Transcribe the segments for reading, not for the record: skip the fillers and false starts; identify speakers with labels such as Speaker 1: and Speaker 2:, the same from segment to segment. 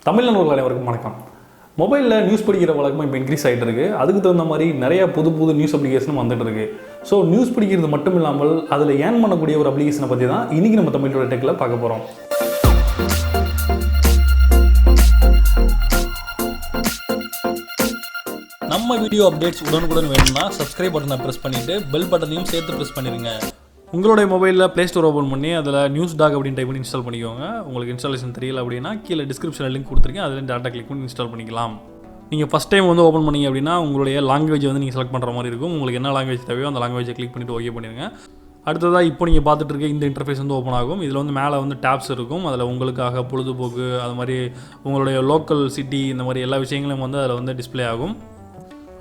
Speaker 1: தமிழ் நண்பர்கள் அனைவருக்கும் வணக்கம். மொபைலில் நியூஸ் படிக்கிற வழக்கமாக இப்போ இன்க்ரீஸ் ஆகிட்டு இருக்குது. அதுக்கு தகுந்த மாதிரி நிறையா புது நியூஸ் அப்ளிகேஷனும் வந்துட்டு இருக்குது. ஸோ நியூஸ் படிக்கிறது மட்டும் இல்லாமல் அதில் ஏர்ன் பண்ணக்கூடிய ஒரு அப்ளிகேஷனை பற்றி தான் இன்றைக்கி நம்ம தமிழோட டெக்கில் பார்க்க போகிறோம். நம்ம வீடியோ அப்டேட்ஸ் உடனுக்குடன் வேணும்னா சப்ஸ்கிரைப் பட்டனை ப்ரெஸ் பண்ணிவிட்டு பெல் பட்டனையும் சேர்த்து ப்ரெஸ் பண்ணிடுங்க. உங்களுடைய மொபைலில் ப்ளே ஸ்டோர் ஓப்பன் பண்ணி அதில் Newsdog அப்படின்னு டைப் பண்ணி இன்ஸ்டால் பண்ணிக்கோங்க. உங்களுக்கு இன்ஸ்டாலேஷன் தெரியல அப்படின்னா கீழே டிஸ்கிரிப்ஷனில் லிங்க் கொடுத்துருக்கேன், அதில் டேட்டா கிளிக் பண்ணி இன்ஸ்டால் பண்ணிக்கலாம். நீங்கள் ஃபஸ்ட் டைம் ஓப்பன் பண்ணிங்க அப்படின்னா உங்களுடைய லாங்குவேஜ் நீங்கள் செலக்ட் பண்ணுற மாதிரி இருக்கும். உங்களுக்கு என்ன லாங்குவேஜ் தேவையோ அந்த லாங்குவேஜை கிளிக் பண்ணிவிட்டு ஓகே பண்ணிடுங்க. அடுத்ததாக இப்போ நீங்கள் பார்த்துட்டு இருக்க இந்த இன்டர்ஃபேஸ் ஓப்பன் ஆகும். இதில் மேலே டேப்ஸ் இருக்கும். அதில் உங்களுக்காக பொழுதுபோக்கு, அது மாதிரி உங்களுடைய லோக்கல் சிட்டி, இந்த மாதிரி எல்லா விஷயங்களும் அதில் டிஸ்பிளே ஆகும்.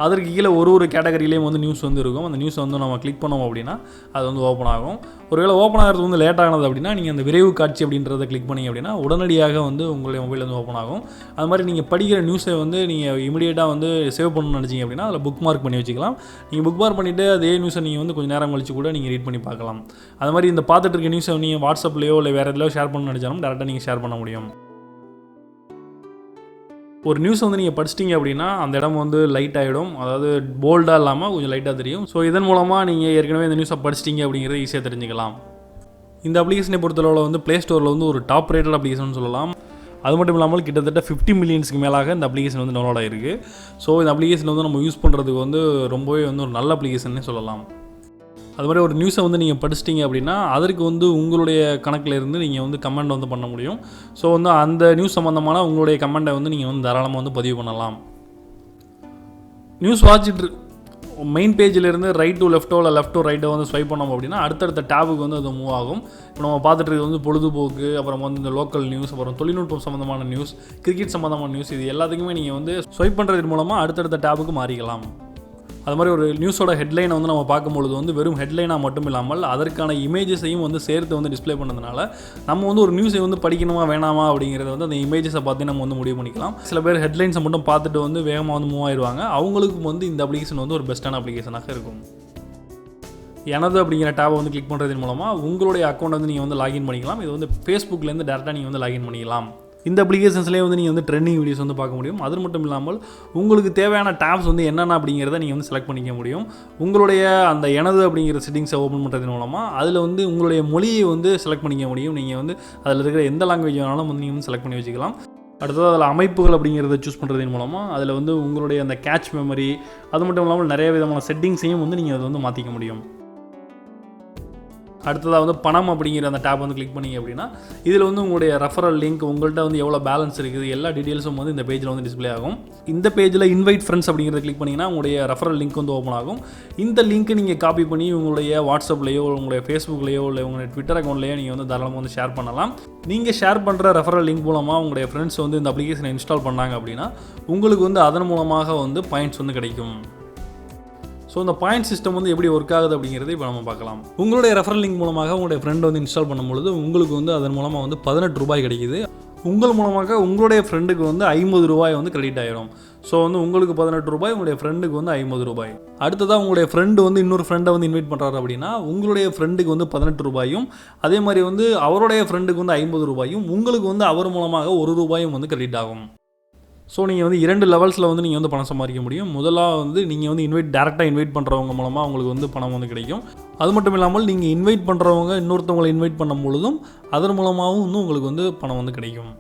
Speaker 1: அதற்கு கீழே ஒரு கேட்டகரியிலேயும் நியூஸ் இருக்கும். அந்த நியூஸை நம்ம கிளிக் பண்ணோம் அப்படின்னா அது ஓப்பன் ஆகும். ஒருவேளை ஓப்பன் ஆகிறது லேட் ஆனது அப்படின்னா நீங்கள் அந்த விரைவு காட்சி அப்படின்றத கிளிக் பண்ணிங்க அப்படின்னா உடனடியாக உங்களுடைய மொபைலில் ஓப்பன் ஆகும். அது மாதிரி நீங்கள் படிக்கிற நியூஸை நீங்கள் இமீடியட்டாக சேவ் பண்ணணும்னு நினச்சிங்க அப்படின்னா அதில் புக் மார்க் பண்ணி வச்சுக்கலாம். நீங்கள் புக் மார்க் பண்ணிவிட்டு அதே நியூஸை நீங்கள் கொஞ்சம் நேரம் கழிச்சு கூட நீங்கள் ரீட் பண்ணி பார்க்கலாம். அது மாதிரி இந்த பார்த்துட்டு இருக்க நியூஸை நீங்கள் வாட்ஸ்அப்லையோ இல்லை வேறு எதுலையோ ஷேர் பண்ணணும்னு நினச்சாலும் டேரெக்டாக நீங்கள் ஷேர் பண்ண முடியும். ஒரு நியூஸ் நீங்கள் படிச்சிட்டிங்க அப்படின்னா அந்த இடம் லைட் ஆகிடும். அதாவது போல்டாக இல்லாமல் கொஞ்சம் லைட்டாக தெரியும். ஸோ இதன் மூலமாக நீங்கள் ஏற்கனவே இந்த நியூஸை படிச்சிட்டிங்க அப்படிங்கிறத ஈஸியாக தெரிஞ்சுக்கலாம். இந்த அப்ளிகேஷனை பொறுத்தளவில் ப்ளே ஸ்டோரில் ஒரு டாப் ரேட்டட் அப்ளிகேஷன் சொல்லலாம். அது மட்டும் இல்லாமல் கிட்டத்தட்ட 50 மில்லியன்ஸ்க்கு மேலாக இந்த அப்ளிகேஷன் டவுன்லோட் ஆகிருக்கு. ஸோ இந்த அப்ளிகேஷன் நம்ம யூஸ் பண்ணுறதுக்கு ரொம்பவே ஒரு நல்ல அப்ளிகேஷன்னே சொல்லலாம். அது மாதிரி ஒரு நியூஸை நீங்கள் படிச்சிட்டிங்க அப்படின்னா அதற்கு உங்களுடைய கணக்கில் இருந்து நீங்கள் கமெண்ட் பண்ண முடியும். ஸோ அந்த நியூஸ் சம்மந்தமான உங்களுடைய கமெண்ட்டை நீங்கள் தாராளமாக பதிவு பண்ணலாம். நியூஸ் வாட்சிட்டு மெயின் பேஜிலேருந்து ரைட் டு லெஃப்ட்டோ இல்லை லெஃப்ட் டு ரைட்டோ ஸ்வைப் பண்ணோம் அப்படின்னா அடுத்தடுத்த டேபுக்கு அது மூவ் ஆகும். இப்போ நம்ம பார்த்துட்டு இருக்கிறது பொழுதுபோக்கு, அப்புறம் இந்த லோக்கல் நியூஸ், அப்புறம் தொழில்நுட்பம் சம்மந்தமான நியூஸ், கிரிக்கெட் சம்மந்தமான நியூஸ், இது எல்லாத்துக்குமே நீங்கள் ஸ்வைப் பண்ணுறது மூலமாக அடுத்தடுத்த டேபுக்கு மாறிக்கலாம். அது மாதிரி ஒரு நியூஸோட ஹெட்லைனை நம்ம பார்க்கும்பொழுது வெறும் ஹெட்லைனாக மட்டும் இல்லாமல் அதற்கான இமேஜஸையும் சேர்த்து டிஸ்பிளே பண்ணதுனால நம்ம ஒரு நியூஸை படிக்கணுமா வேணாமா அப்படிங்கிறத அந்த இமேஜஸை பார்த்து நம்ம முடிவு பண்ணிக்கலாம். சில பேர் ஹெட்லைன்ஸை மட்டும் பார்த்துட்டு வேகமாக மூவ் ஆயிடுவாங்க. அவங்களுக்கு இந்த அப்ளிகேஷன் ஒரு பெஸ்ட்டான அப்ளிகேஷனாக இருக்கும். எனது அப்படிங்கிற டேபை கிளிக் பண்ணுறதன் மூலமாக உங்களுடைய அக்கௌண்ட் நீங்கள் லாகின் பண்ணிக்கலாம். இது ஃபேஸ்புக்லேருந்து டேரெக்டாக நீங்கள் லாகின் பண்ணிக்கலாம். இந்த அப்ளிகேஷன்ஸ்லேயே நீங்கள் ட்ரெண்டிங் வீடியோஸ் பார்க்க முடியும். அது மட்டும் இல்லாமல் உங்களுக்கு தேவையான டேப்ஸ் என்னென்ன அப்படிங்கிறத நீங்கள் செலக்ட் பண்ணிக்க முடியும். உங்களுடைய அந்த எனது அப்படிங்கிற செட்டிங்ஸை ஓப்பன் பண்ணுறதன் மூலமாக அதில் உங்களுடைய மொழியை செலக்ட் பண்ணிக்க முடியும். நீங்கள் அதில் இருக்கிற எந்த லாங்குவேஜ் வேணாலும் நீங்கள் செலக்ட் பண்ணி வச்சுக்கலாம். அடுத்தது அதில் அமைப்புகள் அப்படிங்கிறத சூஸ் பண்ணுறதன் மூலமாக அதில் உங்களுடைய அந்த கேட்ச் மெமரி, அது மட்டும் இல்லாமல் நிறைய விதமான செட்டிங்ஸையும் நீங்கள் அதை மாற்றிக்க முடியும். அடுத்ததாக பணம் அப்படிங்கிற அந்த டேப் கிளிக் பண்ணிங்க அப்படின்னா இதில் உங்களுடைய ரெஃபரல் லிங்க், உங்கள்கிட்ட எவ்வளோ பேலன்ஸ் இருக்குது, எல்லா டீட்டெயில்ஸும் இந்த பேஜில் டிஸ்பிளே ஆகும். இந்த பேஜில் இன்வைட் ஃப்ரெண்ட்ஸ் அப்படிங்கிறத கிளிக் பண்ணிங்கன்னா உங்களுடைய ரெஃபரல் லிங்க் ஓப்பன் ஆகும். இந்த லிங்க் நீங்கள் காப்பி பண்ணி உங்களுடைய வாட்ஸ்அப்லேயோ, உங்களுடைய ஃபேஸ்புக்லேயோ, இல்லை உங்களுடைய ட்விட்டர் அக்கௌண்ட்லேயோ நீங்கள் தாராளமாக ஷேர் பண்ணலாம். நீங்கள் ஷேர் பண்ணுற ரெஃபரல் லிங்க் மூலமாக உங்களுடைய ஃப்ரெண்ட்ஸ் இந்த அப்ளிகேஷனை இன்ஸ்டால் பண்ணாங்க அப்படின்னா உங்களுக்கு அதன் மூலமாக பாயிண்ட்ஸ் கிடைக்கும். ஸோ இந்த பாயிண்ட் சிஸ்டம் எப்படி ஒர்க் ஆகுது அப்படிங்கிறது இப்போ நம்ம பார்க்கலாம். உங்களுடைய ரெஃபரல் லிங்க் மூலமாக உங்களுடைய ஃப்ரெண்ட் இன்ஸ்டால் பண்ணும்பொழுது உங்களுக்கு அதன் மூலமாக 18 ரூபாய் கிடைக்குது. உங்கள் மூலமாக உங்களுடைய ஃப்ரெண்டுக்கு 50 ரூபாய் கிரெடிட் ஆகிடும். ஸோ உங்களுக்கு 18 ரூபாய், உங்களுடைய ஃப்ரெண்டுக்கு 50 ரூபாய். அடுத்ததாக உங்களுடைய ஃப்ரெண்டு இன்னொரு ஃப்ரெண்டை இன்வைட் பண்ணுறாரு அப்படின்னா உங்களுடைய ஃப்ரெண்டுக்கு 18 ரூபாயும், அதே மாதிரி அவருடைய ஃப்ரெண்டுக்கு 50 ரூபாயும், உங்களுக்கு அவர் மூலமாக 1 ரூபாயும் கிரெடிட் ஆகும். ஸோ நீங்கள் 2 லெவல்ஸில் நீங்கள் பணம் சம்பாதிக்க முடியும். முதலாக நீங்கள் டேரெக்டாக இன்வைட் பண்ணுறவங்க மூலமாக உங்களுக்கு பணம் கிடைக்கும். அது மட்டும் இல்லாமல் நீங்கள் இன்வைட் பண்ணுறவங்க இன்னொருத்தவங்களை இன்வைட் பண்ணும் பொழுதும் அதன் மூலமாகவும் உங்களுக்கு பணம் கிடைக்கும்.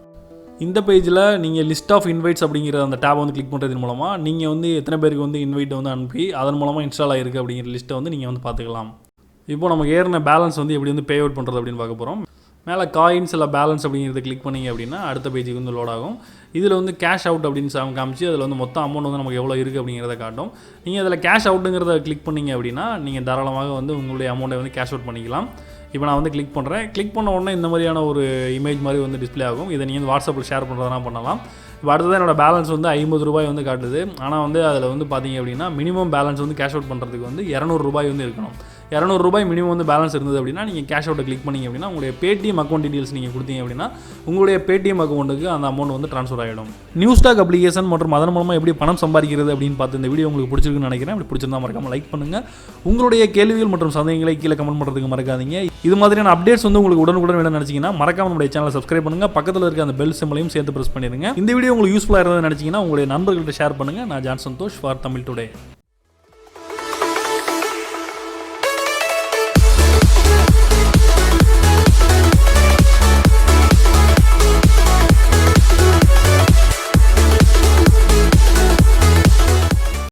Speaker 1: இந்த பேஜில் நீங்கள் லிஸ்ட் ஆஃப் இன்வைட்ஸ் அப்படிங்கிற அந்த டேப் கிளிக் பண்ணுறதன் மூலமாக நீங்கள் எத்தனை பேருக்கு இன்வைட் அனுப்பி அதன் மூலமாக இன்ஸ்டால் ஆகிருக்கு அப்படிங்கிற லிஸ்ட்டை நீங்கள் பார்த்துக்கலாம். இப்போ நமக்கு ஏறின பேலன்ஸ் எப்படி பே அவுட் பண்ணுறது அப்படின்னு பார்க்க போகிறோம். மேலே காயின்ஸ் இல்லை பேலன்ஸ் அப்படிங்கிறத கிளிக் பண்ணிங்க அப்படின்னா அடுத்த பேஜுக்கு லோட் ஆகும். இதில் கேஷ் அவுட் அப்படின்னு காமிச்சு அதில் மொத்தம் அமௌண்ட் நமக்கு எவ்வளோ இருக்குது அப்படிங்கிறத காட்டும். நீங்கள் அதில் கேஷ் அவுட்டுங்கிறத கிளிக் பண்ணிங்க அப்படின்னா நீங்கள் தாராளமாக உங்களுடைய அமௌண்ட்டை கேஷ் அவுட் பண்ணிக்கலாம். இப்போ நான் கிளிக் பண்ணுறேன். கிளிக் பண்ண உடனே இந்த மாதிரியான ஒரு இமேஜ் மாதிரி டிஸ்பிளே ஆகும். இதை நீங்கள் வாட்ஸ்அப்பில் ஷேர் பண்ணுறதுனா பண்ணலாம். இப்போ அடுத்தது என்னோடய பேலன்ஸ் 50 ரூபாய் காட்டுது. ஆனால் அதில் பார்த்தீங்க அப்படின்னா மினிமம் பேலன்ஸ் கேஷ் அவுட் பண்ணுறதுக்கு 200 ரூபாய் இருக்கணும். ரூபாய் மினிமம் வந்து பேலன்ஸ் இருந்தது அப்படின்னா நீங்கள் கேஷ் அவுட்டை கிளிக் பண்ணிங்க அப்படின்னா உங்களுடைய பேடிஎம் அக்கௌண்ட் டீடைல்ஸ் நீங்கள் கொடுத்தீங்க அப்படின்னா உங்களுடைய பேடிஎம் அக்கௌண்ட்டுக்கு அந்த அமௌண்ட் வந்து ட்ரான்ஸ்ஃபர் ஆகிடும். நியூஸ்டாக் அப்ளிகேஷன் மற்றும் அதன் மூலமாக எப்படி பணம் சம்பாதிக்கிறது அப்படின்னு பார்த்து இந்த வீடியோ உங்களுக்கு பிடிச்சிருக்குன்னு நினைக்கிறேன். அப்படி பிடிச்சிருந்தா மறக்காமல் லைக் பண்ணுங்கள். உங்களுடைய கேள்விகள் மற்றும் சந்தேகங்களை கீழே கமெண்ட் பண்ணுறதுக்கு மறக்காதீங்க. இது மாதிரியான அப்டேட்ஸ் வந்து உங்களுக்கு உடனுக்குடன் வேணும்னு நினச்சிங்கன்னா மறக்காம நம்முடைய சேனலை சப்ஸ்கிரைப் பண்ணுங்கள். பக்கத்தில் இருக்க அந்த பெல் சிம்பளையும் சேர்த்து ப்ரெஸ் பண்ணிடுங்க. இந்த வீடியோ உங்களுக்கு யூஸ்ஃபுல்லாக இருந்ததுன்னு நினச்சிங்கன்னா உங்களுடைய நண்பர்கள்ட்ட ஷேர் பண்ணுங்கள். நான் John Santhosh for Tamil today.